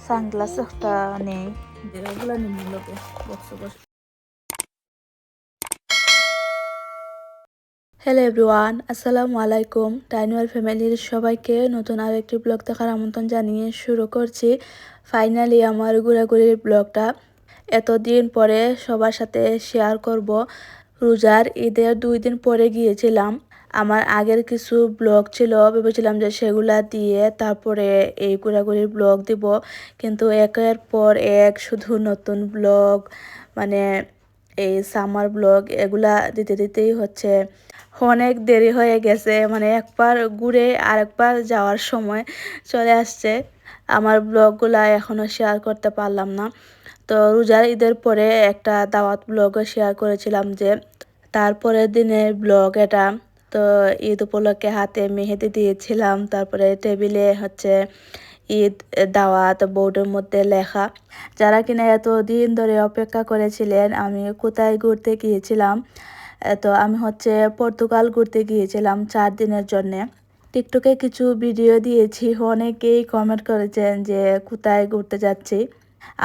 Sunglass একটা নেই, যেগুলো নিম্নলোকে বক্স। হ্যালো এভরিওয়ান, আসসালামু আলাইকুম। টাইনুয়াল ফ্যামিলির সবাইকে নতুন আরেকটি ব্লগ দেখার আমন্ত্রণ জানিয়ে শুরু করছি। ফাইনালি আমার ঘোরাঘুরির ব্লগটা এতদিন পরে সবার সাথে শেয়ার করব। রোজার ঈদের 2 দিন পরে গিয়েছিলাম। আমার আগের কিছু ব্লগ ছিল, ভেবেছিলাম যে সেগুলা দিয়ে তারপরে এই ঘোরাঘুরির ব্লগ দিব, কিন্তু একের পর এক শুধু নতুন ব্লগ, মানে এই সামার ব্লগ এগুলা দিতে দিতেই হচ্ছে অনেক দেরি হয়ে গেছে। মানে একবার ঘুরে আরেকবার যাওয়ার সময় চলে আসছে। আমার ব্লগগুলা এখনও শেয়ার করতে পারলাম না। তো রোজার ঈদের পরে একটা দাওয়াত ব্লগও শেয়ার করেছিলাম, যে তারপরের দিনের ব্লগ এটা। তো ঈদ উপলক্ষে হাতে মেহেদি দিয়েছিলাম, তারপরে টেবিলে হচ্ছে ঈদ দাওয়াত বোর্ডের মধ্যে লেখা। যারা কিনা এতদিন ধরে অপেক্ষা করেছিলেন আমি কোথায় ঘুরতে গিয়েছিলাম, তো আমি হচ্ছে পর্তুগাল ঘুরতে গিয়েছিলাম 4 দিনের জন্যে। টিকটকে কিছু ভিডিও দিয়েছি, অনেকেই কমেন্ট করেছেন যে কোথায় ঘুরতে যাচ্ছি।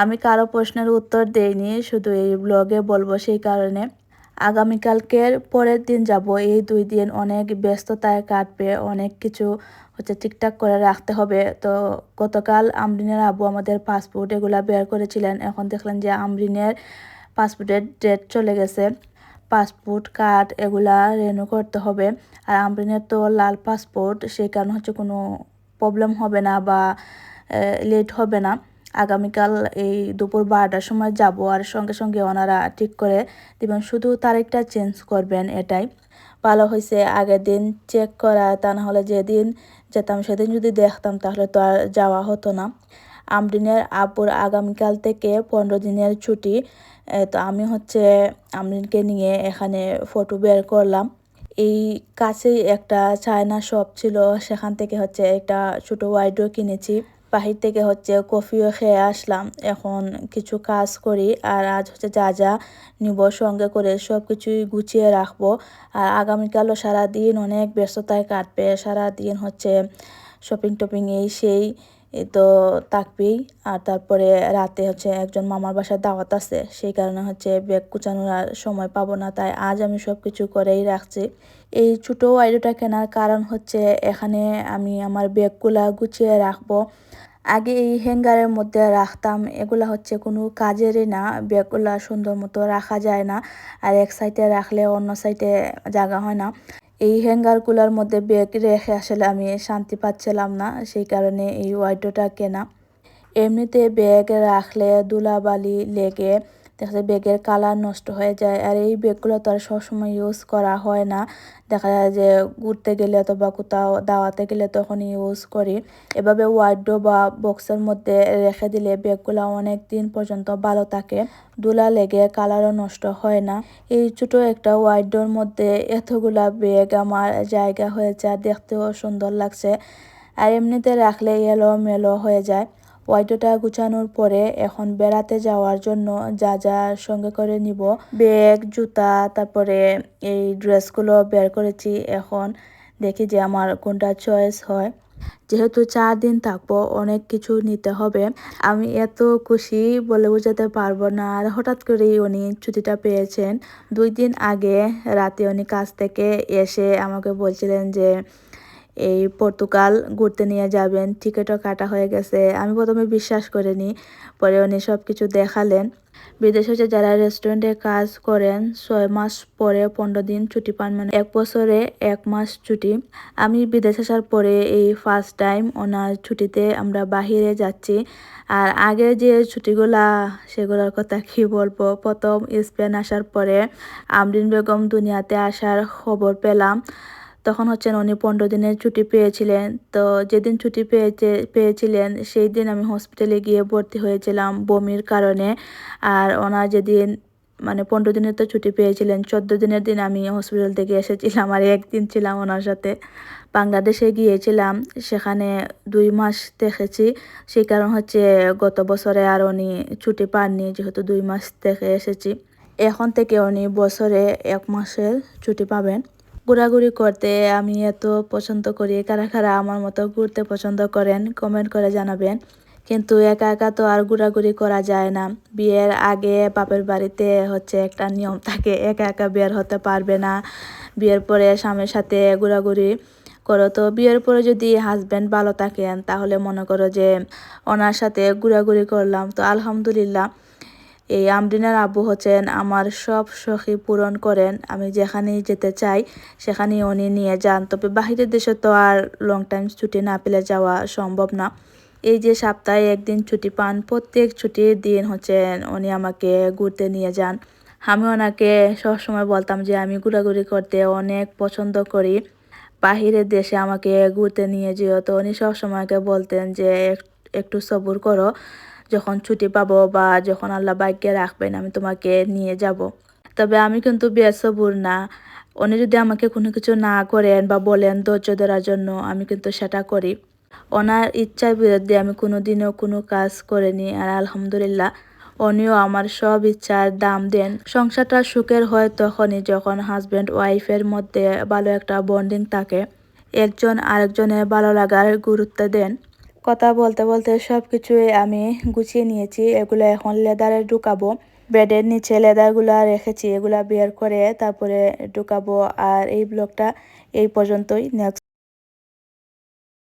আমি কারো প্রশ্নের উত্তর দেইনি, শুধু এই ব্লগে বলবো সেই কারণে। আগামীকালকের পরের দিন যাব। এই 2 দিন অনেক ব্যস্ততায় কাটবে, অনেক কিছু হচ্ছে ঠিকঠাক করে রাখতে হবে। তো গতকাল আমরিনের আব্বু আমাদের পাসপোর্ট এগুলা বের করেছিলেন, এখন দেখলেন যে আমরিনের পাসপোর্টের ডেট চলে গেছে। পাসপোর্ট কার্ড এগুলা রেনু করতে হবে। আর আমরিনের তো লাল পাসপোর্ট, সেই কারণে হচ্ছে কোনো প্রবলেম হবে না বা লেট হবে না। আগামীকাল এই দুপুর 12টার সময় যাব, আর সঙ্গে সঙ্গে ওনারা ঠিক করে দিবেন, শুধু তারিখটা চেঞ্জ করবেন, এটাই ভালো হয়েছে। আগের দিন চেক করা, তা না হলে যেদিন যেতাম সেদিন যদি দেখতাম তাহলে তো আর যাওয়া হতো না। আমরিনের আব্বুর আগামীকাল থেকে 15 দিনের ছুটি। তো আমি হচ্ছে আমরিনকে নিয়ে এখানে ফটো বের করলাম। এই কাছেই একটা চায়না শপ ছিল, সেখান থেকে হচ্ছে একটা ছোটো ওয়াইডও কিনেছি। বাহির থেকে হচ্ছে কফিও খেয়ে আসলাম। এখন কিছু কাজ করি, আর আজ হচ্ছে যা যা নিব সঙ্গে করে সব কিছুই গুছিয়ে রাখবো। আর আগামীকালও সারাদিন অনেক ব্যস্ততায় কাটবে, সারাদিন হচ্ছে শপিং টপিং এই সেই তো থাকবেই। আর তারপরে রাতে হচ্ছে একজন মামার বাসায় দাওয়াত আছে, সেই কারণে হচ্ছে ব্যাগ কুচানোর আর সময় পাবো না, তাই আজ আমি সব কিছু করেই রাখছি। এই ছোটো আইডিটা কেনার কারণ হচ্ছে এখানে আমি আমার ব্যাগগুলা গুছিয়ে রাখবো। আগে এই হ্যাঙ্গারের মধ্যে রাখতাম, এগুলা হচ্ছে কোনো কাজেরই না, ব্যাগগুলা সুন্দর মতো রাখা যায় না, আর এক সাইডে রাখলে অন্য সাইডে জায়গা হয় না। এই হ্যাঙ্গারগুলোর মধ্যে ব্যাগ রেখে আসলে আমি শান্তি পাচ্ছিলাম না, সেই কারণে এই ওয়াইডটা কেনা। এমনিতে ব্যাগ রাখলে ধুলাবালি লেগে দেখা যায় ব্যাগের কালার নষ্ট হয়ে যায়, আর এই ব্যাগগুলো তো আর সবসময় ইউজ করা হয় না। দেখা যায় যে ঘুরতে গেলে অথবা কোথাও দাওয়াতে গেলে তখন ইউজ করি। এভাবে ওয়ার্ড্রোব বা বক্সের মধ্যে রেখে দিলে ব্যাগগুলো অনেক দিন পর্যন্ত ভালো থাকে, ধুলা লেগে কালারও নষ্ট হয় না। এই ছোটো একটা ওয়ার্ড্রোর মধ্যে এতগুলা ব্যাগ আমার জায়গা হয়েছে, আর দেখতেও সুন্দর লাগছে। আর এমনিতে রাখলে এলোমেলো হয়ে যায়। ওয়াইডটা গুছানোর পরে এখন বেড়াতে যাওয়ার জন্য যা যা সঙ্গে করে নিব, ব্যাগ জুতা তারপরে এই ড্রেসগুলো বের করেছি। এখন দেখি যে আমার কোনটা চয়েস হয়। যেহেতু 4 দিন থাকবো অনেক কিছু নিতে হবে। আমি এত খুশি বলে বোঝাতে পারবো না। আর হঠাৎ করেই উনি ছুটিটা পেয়েছেন 2 দিন আগে রাতে। উনি কাজ থেকে এসে আমাকে বলছিলেন যে এই পর্তুগাল ঘুরতে নিয়ে যাবেন, টিকিটও কাটা হয়ে গেছে। আমি প্রথমে বিশ্বাস করিনি, পরে উনি সব কিছু দেখালেন। বিদেশে যে যারা রেস্টুরেন্টে কাজ করেন 6 মাস পরে 15 দিন ছুটি পান, মানে 1 বছরে 1 মাস ছুটি। আমি বিদেশ আসার পরে এই ফার্স্ট টাইম ওনার ছুটিতে আমরা বাহিরে যাচ্ছি। আর আগে যে ছুটিগুলা সেগুলোর কথা কি বলবো। প্রথম স্পেন আসার পরে আমরিন বেগম দুনিয়াতে আসার খবর পেলাম, তখন হচ্ছেন উনি 15 দিনের ছুটি পেয়েছিলেন। তো যেদিন ছুটি পেয়েছিলেন সেই দিন আমি হসপিটালে গিয়ে ভর্তি হয়েছিলাম বমির কারণে। আর ওনার যেদিন মানে 15 দিনের তো ছুটি পেয়েছিলেন, 14 দিনের দিন আমি হসপিটাল থেকে এসেছিলাম, আর একদিন ছিলাম ওনার সাথে। বাংলাদেশে গিয়েছিলাম, সেখানে 2 মাস দেখেছি। সেই কারণ হচ্ছে গত বছরে আর উনি ছুটি পাননি, যেহেতু 2 মাস থেকে এসেছি। এখন থেকে উনি বছরে 1 মাসের ছুটি পাবেন। ঘোরাঘুরি করতে আমি এত পছন্দ করি, কারা কারা আমার মতো ঘুরতে পছন্দ করেন কমেন্ট করে জানাবেন। কিন্তু একা একা তো আর ঘোরাঘুরি করা যায় না। বিয়ের আগে বাপের বাড়িতে হচ্ছে একটা নিয়ম থাকে, একা একা বের হতে পারবে না। বিয়ের পরে স্বামীর সাথে ঘোরাঘুরি করো। তো বিয়ের পরে যদি হাজব্যান্ড ভালো থাকেন তাহলে মনে করো যে ওনার সাথে ঘোরাঘুরি করলাম। তো আলহামদুলিল্লাহ এই আমরিনার আব্বু হচ্ছেন আমার সব শখই পূরণ করেন। আমি যেখানেই যেতে চাই সেখানেই উনি নিয়ে যান। তবে বাহিরের দেশে তো আর লং টাইম ছুটি না পেলে যাওয়া সম্ভব না। এই যে সপ্তাহে একদিন ছুটি পান, প্রত্যেক ছুটির দিন হচ্ছেন উনি আমাকে ঘুরতে নিয়ে যান। আমি ওনাকে সবসময় বলতাম যে আমি ঘোরাঘুরি করতে অনেক পছন্দ করি, বাহিরের দেশে আমাকে ঘুরতে নিয়ে যেও। তো উনি সবসময় আমাকে বলতেন যে একটু সবুর করো, যখন ছুটি পাবো বা যখন আল্লাহ ভাগ্যে রাখবেন আমি তোমাকে নিয়ে যাব। তবে আমি কিন্তু বেসবুর না। উনি যদি আমাকে কোনো কিছু না করেন বা বলেন ধৈর্য ধরার জন্য, আমি কিন্তু সেটা করি। ওনার ইচ্ছার বিরুদ্ধে আমি কোনোদিনও কোনো কাজ করিনি। আর আলহামদুলিল্লাহ উনিও আমার সব ইচ্ছার দাম দেন। সংসারটা সুখের হয় তখনই যখন হাজব্যান্ড ওয়াইফের মধ্যে ভালো একটা বন্ডিং থাকে, একজন আরেকজনের ভালো লাগার গুরুত্ব দেন। কথা বলতে বলতে সব কিছুই আমি গুছিয়ে নিয়েছি। এগুলো এখন লেদারে ঢুকাবো। বেডের নিচে লেদারগুলা রেখেছি, এগুলা বের করে তারপরে ঢুকাবো। আর এই ব্লগটা এই পর্যন্তই। নেক্সট